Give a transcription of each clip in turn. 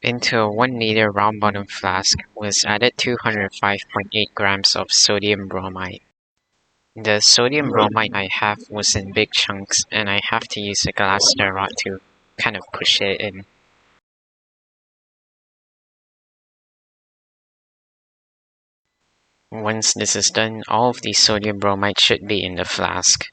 Into a 1 liter round bottom flask was added 205.8 grams of sodium bromide. The sodium bromide I have was in big chunks and I have to use a glass stir rod to kind of push it in. Once this is done, all of the sodium bromide should be in the flask.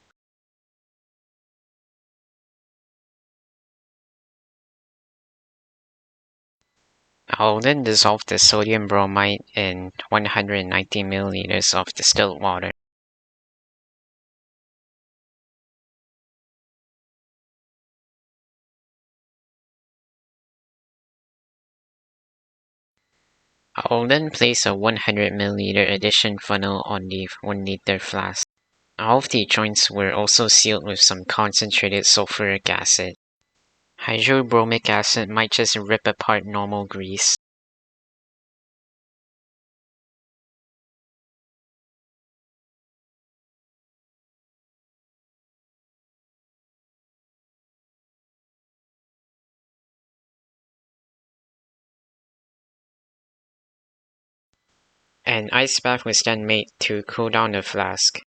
I'll then dissolve the sodium bromide in 190 milliliters of distilled water. I'll then place a 100 milliliter addition funnel on the 1 liter flask. All of the joints were also sealed with some concentrated sulfuric acid. Hydrobromic acid might just rip apart normal grease. An ice bath was then made to cool down the flask.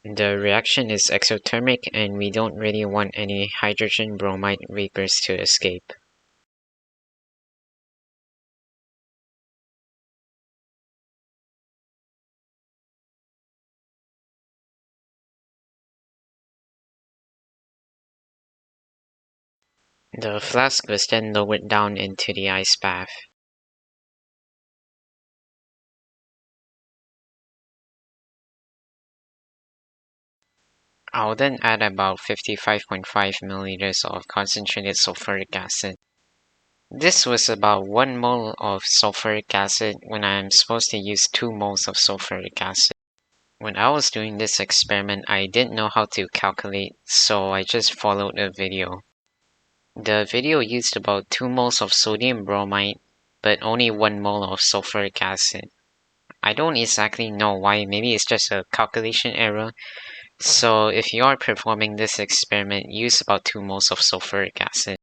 The reaction is exothermic and we don't really want any hydrogen bromide vapors to escape. The flask was then lowered down into the ice bath. I'll then add about 55.5 milliliters of concentrated sulfuric acid. This was about 1 mole of sulfuric acid when I'm supposed to use 2 moles of sulfuric acid. When I was doing this experiment, I didn't know how to calculate, so I just followed a video. The video used about 2 moles of sodium bromide, but only 1 mole of sulfuric acid. I don't exactly know why, maybe it's just a calculation error. So if you are performing this experiment, use about 2 moles of sulfuric acid.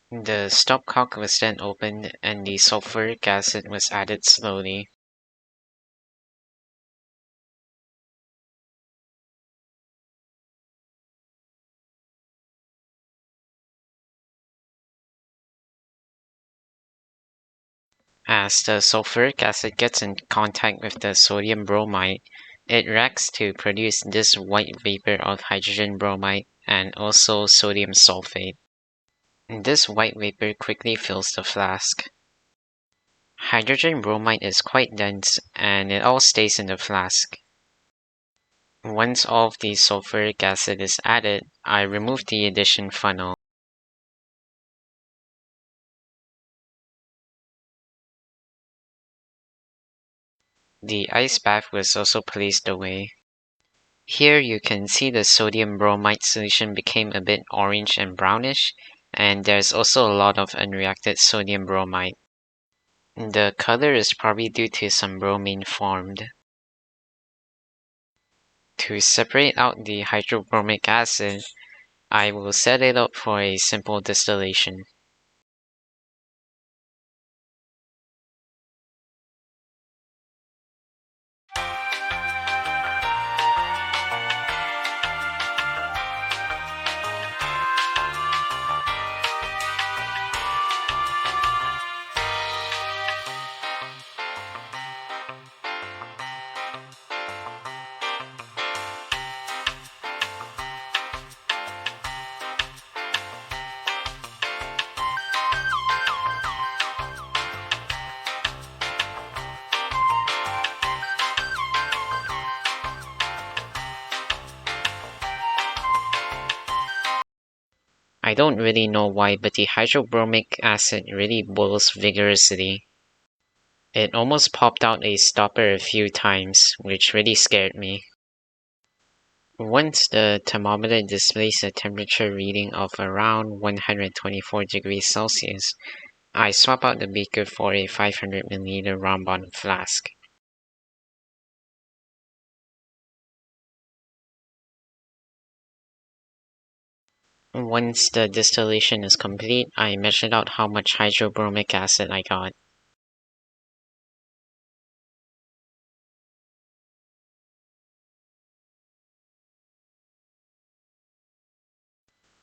The stopcock was then opened and the sulfuric acid was added slowly. As the sulfuric acid gets in contact with the sodium bromide, it reacts to produce this white vapor of hydrogen bromide and also sodium sulfate. This white vapor quickly fills the flask. Hydrogen bromide is quite dense and it all stays in the flask. Once all of the sulfuric acid is added, I remove the addition funnel. The ice bath was also placed away. Here you can see the sodium bromide solution became a bit orange and brownish, and there's also a lot of unreacted sodium bromide. The color is probably due to some bromine formed. To separate out the hydrobromic acid, I will set it up for a simple distillation. I don't really know why, but the hydrobromic acid really boils vigorously. It almost popped out a stopper a few times, which really scared me. Once the thermometer displays a temperature reading of around 124 degrees Celsius, I swap out the beaker for a 500 milliliter round bottom flask. Once the distillation is complete, I measured out how much hydrobromic acid I got.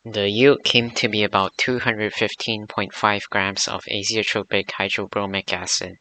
The yield came to be about 215.5 grams of azeotropic hydrobromic acid.